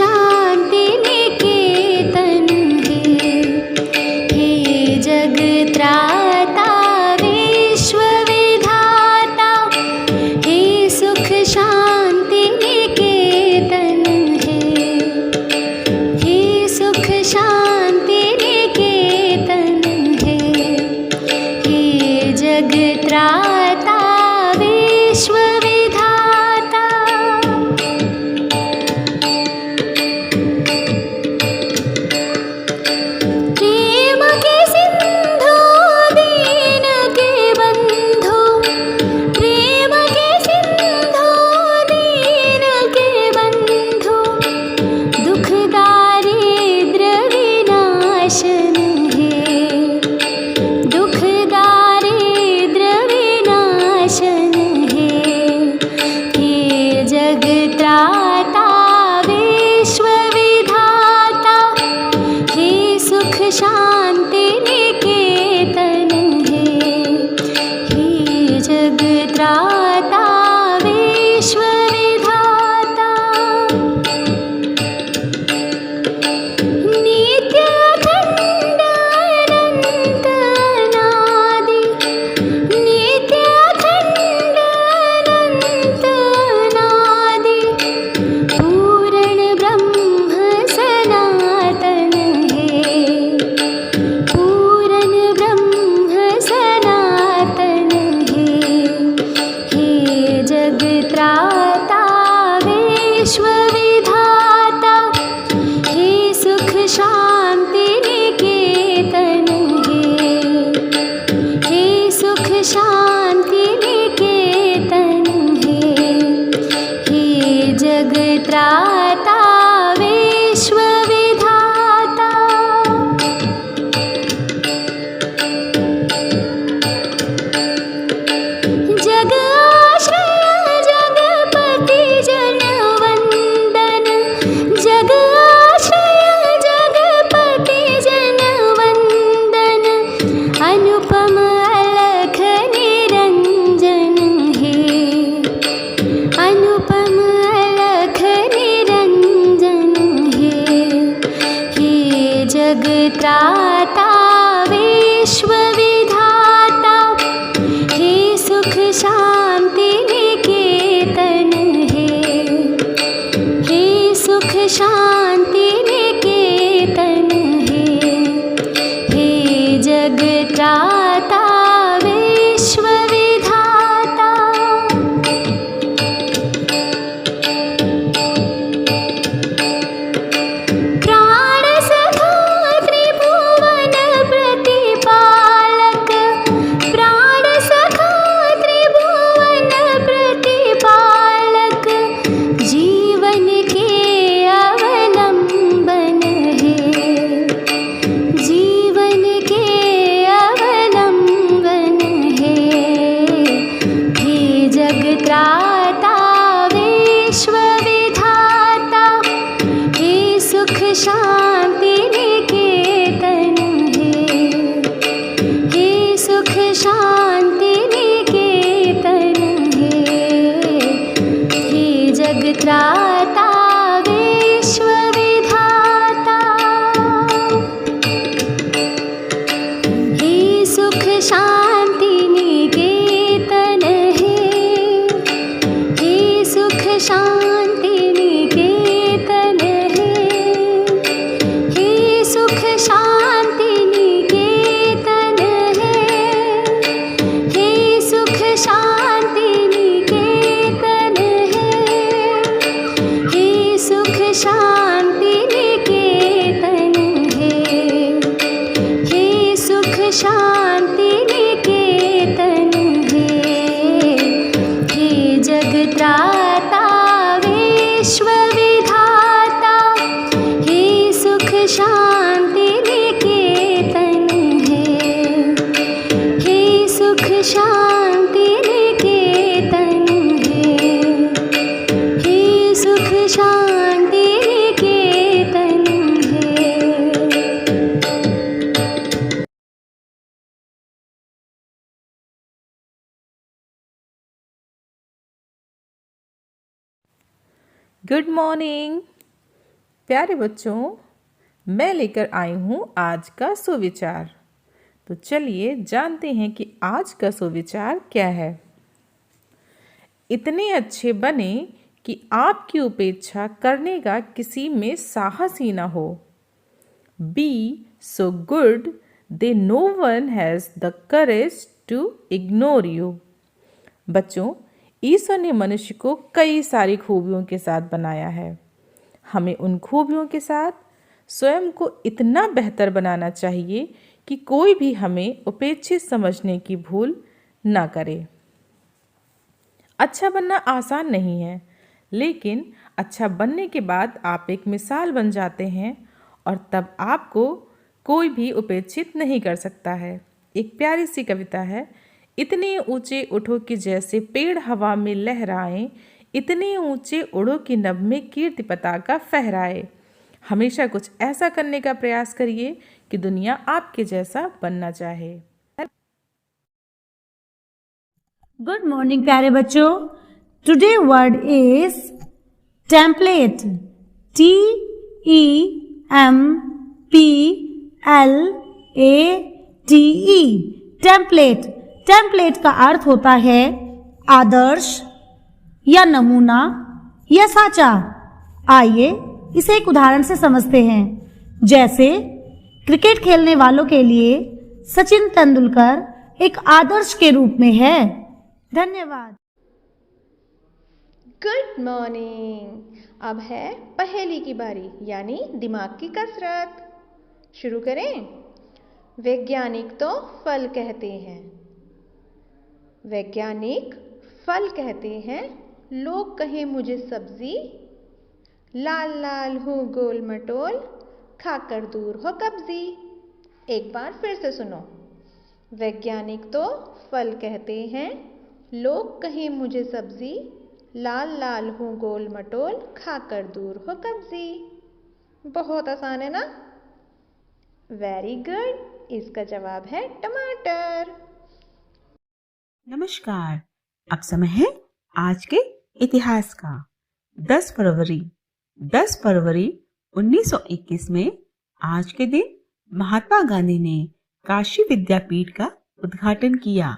शांति निकेतन है। हे जग त्राता विश्व विधाता, हे सुख शांति निकेतन है। हे सुख शांति निकेतन है। हे जग त्राता विश्व विधाता। प्रेम के सिंधु दीन के बंधु, प्रेम के सिंधु दीन के बंधु, दुख दारिद्र विनाशन है। दुख दारिद्र विनाशन है। हे जग त्राता विश्व विधाता, हे सुख शांति निकेतन है। हे जग त्राता विश्व विधाता। नित्य अखंड अनंत अनादि, नित्य अखंड अनंत अनादि, पूर्ण ब्रह्म सनातन है। पूर्ण ब्रह्म सनातन है। हे जग त्राता विश्व विधाता, हे सुख शांति निकेतन है। हे सुख शांति निकेतन है। हे जग त्राता विश्व विधाता। जग आश्रय जगपति जन वंदन, जग आश्रय जगपति जन वंदन, अनुपम अलख निरंजन है। अनुपम अलख निरंजन है। हे जग त्राता विश्व विधाता, हे सुख शांति निकेतन है। हे सुख शांति निकेतन है। हे जग त्राता विश्व विधाता। प्राण सखा त्रिभुवन प्रतिपालक, प्राण सखा त्रिभुवन प्रतिपालक, जीवन के अवलंबन है। जीवन के अवलंबन है। हे जग त्राता विश्व विधाता, हे सुख शांति निकेतन है। हे सुख शांति निकेतन है। हे जग त्राता विश्व विधाता। हे सुख शांति निकेतन है। हे सुख शांति निकेतन है। हे सुख शांति निकेतन है। हे सुख शांति निकेतन है। हे सुख शांति निकेतन है। हे सुख शांति निकेतन है। हे जग त्राता विश्व विधाता, हे सुख शांति निकेतन है। हे सुख शांति निकेतन है। हे सुख शांति निकेतन है। Good morning. प्यारे बच्चों, मैं लेकर आई हूँ आज का सुविचार। तो चलिए जानते हैं कि आज का सुविचार क्या है। इतने अच्छे बने कि आपकी उपेक्षा करने का किसी में साहस ही ना हो। Be so good that no one has the courage to ignore you। बच्चों, ईश्वर ने मनुष्य को कई सारी खूबियों के साथ बनाया है। हमें उन खूबियों के साथ स्वयं को इतना बेहतर बनाना चाहिए कि कोई भी हमें उपेक्षित समझने की भूल ना करे। अच्छा बनना आसान नहीं है, लेकिन अच्छा बनने के बाद आप एक मिसाल बन जाते हैं और तब आपको कोई भी उपेक्षित नहीं कर सकता है। एक प्यारी सी कविता है। इतने ऊंचे उठो कि जैसे पेड़ हवा में लहराएं, इतने ऊंचे उड़ो कि नभ में कीर्ति पताका फहराए। हमेशा कुछ ऐसा करने का प्रयास करिए कि दुनिया आपके जैसा बनना चाहे। गुड मॉर्निंग प्यारे बच्चों। Today word is template. TEMPLATE। Template. Template का अर्थ होता है आदर्श या नमूना या साचा। आइए इसे एक उदाहरण से समझते हैं। जैसे क्रिकेट खेलने वालों के लिए सचिन तेंदुलकर एक आदर्श के रूप में है। धन्यवाद। Good morning. अब है पहेली की बारी, यानी दिमाग की कसरत। शुरू करें। वैज्ञानिक तो फल कहते हैं, वैज्ञानिक फल कहते हैं, लोग कहें मुझे सब्जी, लाल लाल हूँ गोल मटोल, खाकर दूर हो कब्जी। एक बार फिर से सुनो। वैज्ञानिक तो फल कहते हैं, लोग कहें मुझे सब्जी, लाल लाल हूँ गोल मटोल, खाकर दूर हो कब्जी। बहुत आसान है ना? Very good. इसका जवाब है टमाटर। नमस्कार। अब समय है आज के इतिहास का। 10 फरवरी 1921 में आज के दिन महात्मा गांधी ने काशी विद्यापीठ का उद्घाटन किया।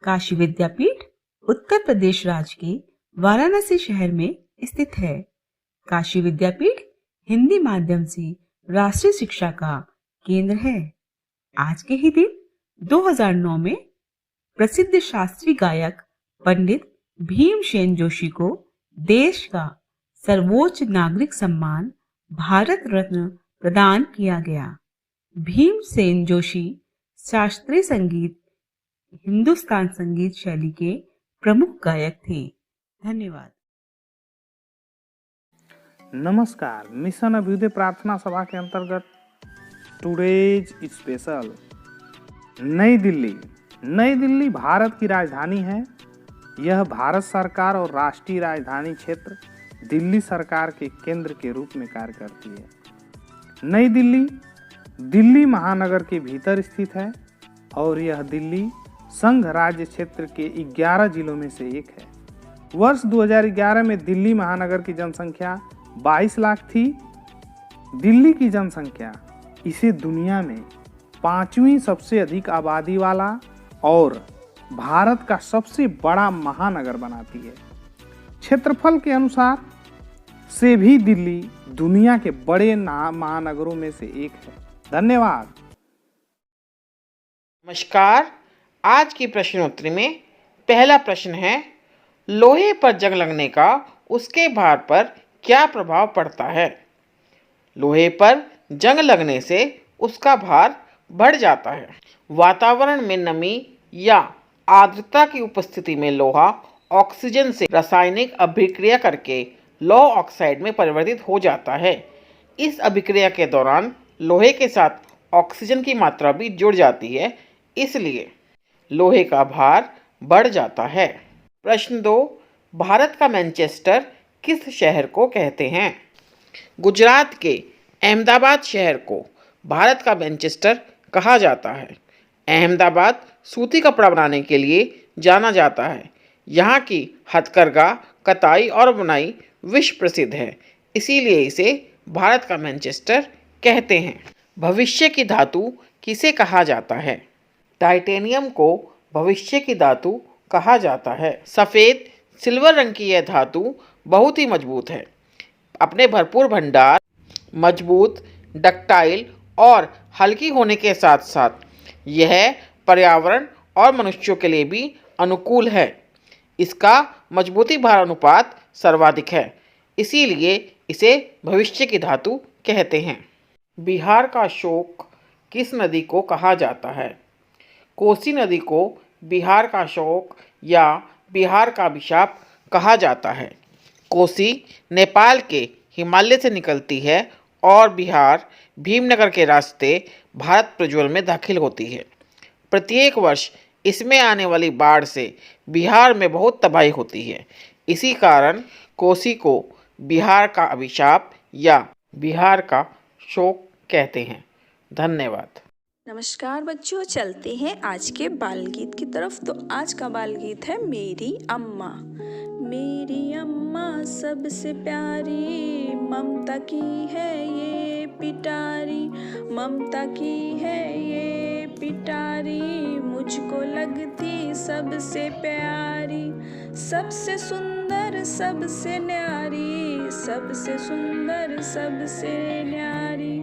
काशी विद्यापीठ उत्तर प्रदेश राज्य के वाराणसी शहर में स्थित है। काशी विद्यापीठ हिंदी माध्यम से राष्ट्रीय शिक्षा का केंद्र है। आज के ही दिन 2009 में प्रसिद्ध शास्त्रीय गायक पंडित भीमसेन जोशी को देश का सर्वोच्च नागरिक सम्मान भारत रत्न प्रदान किया गया। भीमसेन जोशी शास्त्रीय संगीत, हिंदुस्तान संगीत शैली के प्रमुख गायक थे। धन्यवाद। नमस्कार। मिशन अभ्युदय प्रार्थना सभा के अंतर्गत टुडेज स्पेशल। नई दिल्ली भारत की राजधानी है। यह भारत सरकार और राष्ट्रीय राजधानी क्षेत्र दिल्ली सरकार के केंद्र के रूप में कार्य करती है। नई दिल्ली महानगर के भीतर स्थित है और यह दिल्ली संघ राज्य क्षेत्र के 11 जिलों में से एक है। वर्ष 2011 में दिल्ली महानगर की जनसंख्या 22 लाख थी। दिल्ली की जनसंख्या इसे दुनिया में 5वीं सबसे अधिक आबादी वाला और भारत का सबसे बड़ा महानगर बनाती है। क्षेत्रफल के अनुसार से भी दिल्ली दुनिया के बड़े महानगरों में से एक है। धन्यवाद। नमस्कार। आज की प्रश्नोत्तरी में पहला प्रश्न है, लोहे पर जंग लगने का उसके भार पर क्या प्रभाव पड़ता है? लोहे पर जंग लगने से उसका भार बढ़ जाता है। वातावरण में नमी या आर्द्रता की उपस्थिति में लोहा ऑक्सीजन से रासायनिक अभिक्रिया करके लौह ऑक्साइड में परिवर्तित हो जाता है। इस अभिक्रिया के दौरान लोहे के साथ ऑक्सीजन की मात्रा भी जुड़ जाती है, इसलिए लोहे का भार बढ़ जाता है। प्रश्न 2, भारत का मैनचेस्टर किस शहर को कहते हैं? गुजरात के अहमदाबाद शहर को भारत का मैनचेस्टर कहा जाता है। अहमदाबाद सूती कपड़ा बनाने के लिए जाना जाता है। यहाँ की हथकरघा, कताई और बुनाई विश्व प्रसिद्ध है, इसीलिए इसे भारत का मैनचेस्टर कहते हैं। भविष्य की धातु किसे कहा जाता है? टाइटेनियम को भविष्य की धातु कहा जाता है। सफ़ेद सिल्वर रंग की यह धातु बहुत ही मजबूत है। अपने भरपूर भंडार, मजबूत, डक्टाइल और हल्की होने के साथ साथ यह पर्यावरण और मनुष्यों के लिए भी अनुकूल है। इसका मजबूती भार अनुपात सर्वाधिक है, इसीलिए इसे भविष्य की धातु कहते हैं। बिहार का शोक किस नदी को कहा जाता है? कोसी नदी को बिहार का शोक या बिहार का अभिशाप कहा जाता है। कोसी नेपाल के हिमालय से निकलती है और बिहार भीमनगर के रास्ते भारत प्रज्वल में दाखिल होती है। प्रत्येक वर्ष इसमें आने वाली बाढ़ से बिहार में बहुत तबाही होती है। इसी कारण कोसी को बिहार का अभिशाप या बिहार का शोक कहते हैं। धन्यवाद। नमस्कार बच्चों, चलते हैं आज के बाल गीत की तरफ। तो आज का बाल गीत है मेरी अम्मा। मेरी अम्मा सबसे प्यारी, ममता की है ये पिटारी, ममता की है ये पिटारी, मुझको लगती सबसे प्यारी, सबसे सुंदर सबसे न्यारी, सबसे सुंदर सबसे न्यारी,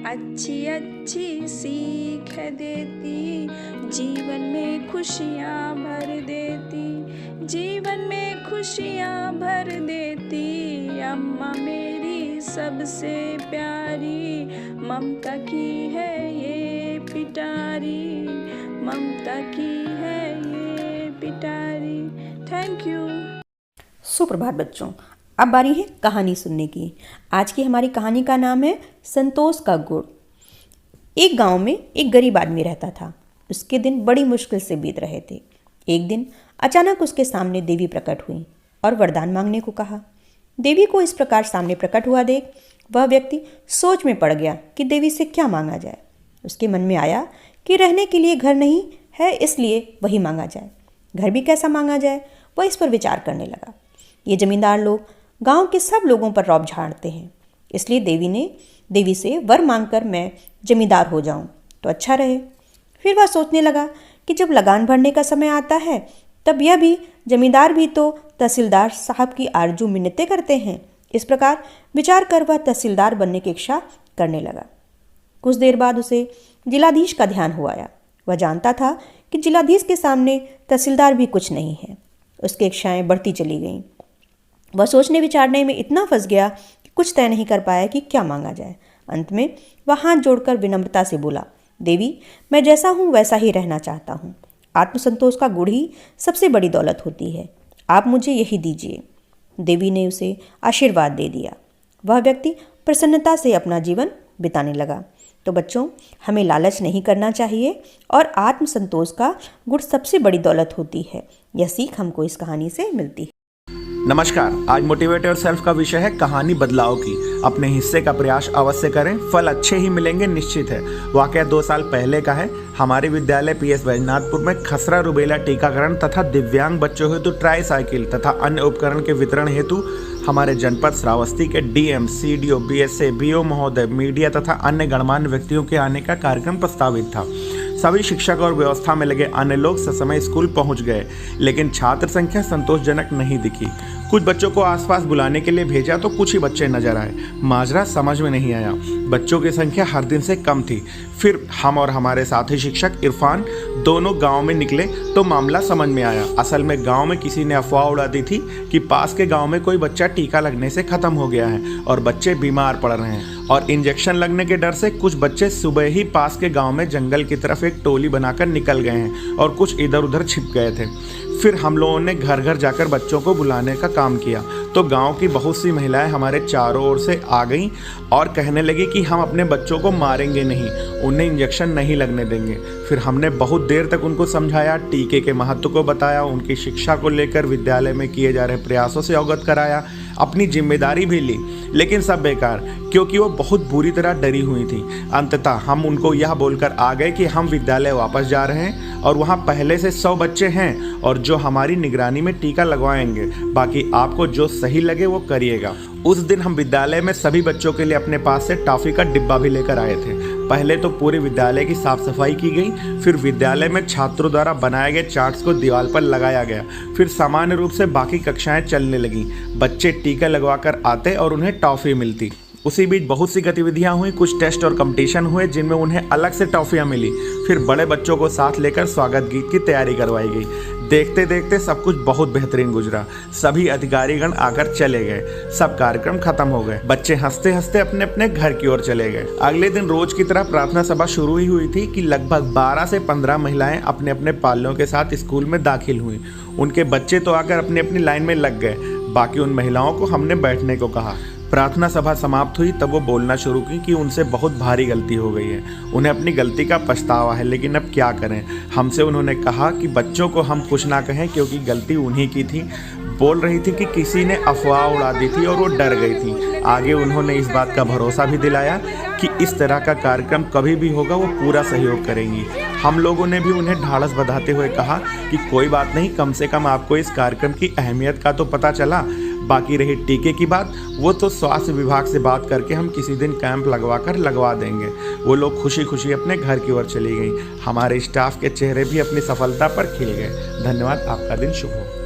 अच्छी अच्छी सीख है देती, जीवन में खुशियाँ भर देती, जीवन में खुशियाँ भर देती, अम्मा मेरी सबसे प्यारी, ममता की है ये पिटारी, ममता की है ये पिटारी। Thank you. सुप्रभात बच्चों, अब बारी है कहानी सुनने की। आज की हमारी कहानी का नाम है संतोष का गुड़। एक गांव में एक गरीब आदमी रहता था। उसके दिन बड़ी मुश्किल से बीत रहे थे। एक दिन अचानक उसके सामने देवी प्रकट हुई और वरदान मांगने को कहा। देवी को इस प्रकार सामने प्रकट हुआ देख वह व्यक्ति सोच में पड़ गया कि देवी से क्या मांगा जाए। उसके मन में आया कि रहने के लिए घर नहीं है, इसलिए वही मांगा जाए। घर भी कैसा मांगा जाए, वह इस पर विचार करने लगा। ये जमींदार लोग गांव के सब लोगों पर रौब झाड़ते हैं, इसलिए देवी से वर मांगकर मैं जमींदार हो जाऊं तो अच्छा रहे। फिर वह सोचने लगा कि जब लगान भरने का समय आता है तब यह भी जमींदार भी तो तहसीलदार साहब की आरजू मिन्नतें करते हैं। इस प्रकार विचार कर वह तहसीलदार बनने की इच्छा करने लगा। कुछ देर बाद उसे जिलाधीश का ध्यान हुआ आया। वह जानता था कि जिलाधीश के सामने तहसीलदार भी कुछ नहीं है। उसकी इच्छाएं बढ़ती चली गईं। वह सोचने विचारने में इतना फंस गया कि कुछ तय नहीं कर पाया कि क्या मांगा जाए। अंत में वह हाथ जोड़कर विनम्रता से बोला, देवी, मैं जैसा हूँ वैसा ही रहना चाहता हूँ। आत्मसंतोष का गुड़ ही सबसे बड़ी दौलत होती है, आप मुझे यही दीजिए। देवी ने उसे आशीर्वाद दे दिया। वह व्यक्ति प्रसन्नता से अपना जीवन बिताने लगा। तो बच्चों, हमें लालच नहीं करना चाहिए और आत्मसंतोष का गुड़ सबसे बड़ी दौलत होती है। यह सीख हमको इस कहानी से मिलती है। नमस्कार, आज मोटिवेट योरसेल्फ का विषय है कहानी बदलाव की। अपने हिस्से का प्रयास अवश्य करें, फल अच्छे ही मिलेंगे निश्चित है। वाकया 2 साल पहले का है। हमारे विद्यालय PS वैजनाथपुर में खसरा रुबेला टीकाकरण तथा दिव्यांग बच्चों हेतु ट्राई साइकिल तथा अन्य उपकरण के वितरण हेतु हमारे जनपद श्रावस्ती के DM, CDO, BSA, BO महोदय, मीडिया तथा अन्य गणमान्य व्यक्तियों के आने का कार्यक्रम प्रस्तावित था। सभी शिक्षक और व्यवस्था में लगे अन्य लोग ससमय स्कूल पहुंच गए, लेकिन छात्र संख्या संतोषजनक नहीं दिखी। कुछ बच्चों को आसपास बुलाने के लिए भेजा तो कुछ ही बच्चे नजर आए। माजरा समझ में नहीं आया। बच्चों की संख्या हर दिन से कम थी। फिर हम और हमारे साथी शिक्षक इरफान दोनों गांव में निकले तो मामला समझ में आया। असल में गांव में किसी ने अफवाह उड़ा दी थी कि पास के गांव में कोई बच्चा टीका लगने से खत्म हो गया है और बच्चे बीमार पड़ रहे हैं, और इंजेक्शन लगने के डर से कुछ बच्चे सुबह ही पास के गांव में जंगल की तरफ एक टोली बनाकर निकल गए हैं और कुछ इधर उधर छिप गए थे। फिर हम लोगों ने घर घर जाकर बच्चों को बुलाने का काम किया तो गांव की बहुत सी महिलाएं हमारे चारों ओर से आ गईं और कहने लगी कि हम अपने बच्चों को मारेंगे नहीं, उन्हें इंजेक्शन नहीं लगने देंगे। फिर हमने बहुत देर तक उनको समझाया, टीके के महत्व को बताया, उनकी शिक्षा को लेकर विद्यालय में किए जा रहे प्रयासों से अवगत कराया, अपनी जिम्मेदारी भी ली, लेकिन सब बेकार, क्योंकि वो बहुत बुरी तरह डरी हुई थी। अंततः हम उनको यह बोलकर आ गए कि हम विद्यालय वापस जा रहे हैं और वहाँ पहले से 100 बच्चे हैं और जो हमारी निगरानी में टीका लगवाएंगे, बाकी आपको जो सही लगे वो करिएगा। उस दिन हम विद्यालय में सभी बच्चों के लिए अपने पास से टॉफी का डिब्बा भी लेकर आए थे। पहले तो पूरे विद्यालय की साफ सफाई की गई, फिर विद्यालय में छात्रों द्वारा बनाए गए चार्ट्स को दीवार पर लगाया गया, फिर सामान्य रूप से बाकी कक्षाएं चलने लगीं। बच्चे टीका लगवाकर आते और उन्हें टॉफी मिलती। उसी बीच बहुत सी गतिविधियां हुई, कुछ टेस्ट और कंपटीशन हुए जिनमें उन्हें अलग से टॉफियां मिली। फिर बड़े बच्चों को साथ लेकर स्वागत गीत की तैयारी करवाई गई। देखते देखते सब कुछ बहुत बेहतरीन गुजरा। सभी अधिकारीगण आकर चले गए, सब कार्यक्रम खत्म हो गए। बच्चे हंसते हंसते अपने अपने घर की ओर चले गए। अगले दिन रोज की तरह प्रार्थना सभा शुरू ही हुई थी कि लगभग 12 से 15 महिलाएं अपने अपने पालनों के साथ स्कूल में दाखिल हुई। उनके बच्चे तो आकर अपनी अपनी लाइन में लग गए। बाकी उन महिलाओं को हमने बैठने को कहा। प्रार्थना सभा समाप्त हुई तब वो बोलना शुरू की कि उनसे बहुत भारी गलती हो गई है, उन्हें अपनी गलती का पछतावा है, लेकिन अब क्या करें। हमसे उन्होंने कहा कि बच्चों को हम कुछ ना कहें क्योंकि गलती उन्हीं की थी। बोल रही थी कि किसी ने अफवाह उड़ा दी थी और वो डर गई थी। आगे उन्होंने इस बात का भरोसा भी दिलाया कि इस तरह का कार्यक्रम कभी भी होगा वो पूरा सहयोग करेंगी। हम लोगों ने भी उन्हें ढाढ़स बंधाते हुए कहा कि कोई बात नहीं, कम से कम आपको इस कार्यक्रम की अहमियत का तो पता चला। बाकी रही टीके की बात, वो तो स्वास्थ्य विभाग से बात करके हम किसी दिन कैंप लगवा देंगे। वो लोग खुशी खुशी अपने घर की ओर चली गई। हमारे स्टाफ के चेहरे भी अपनी सफलता पर खिल गए। धन्यवाद, आपका दिन शुभ हो।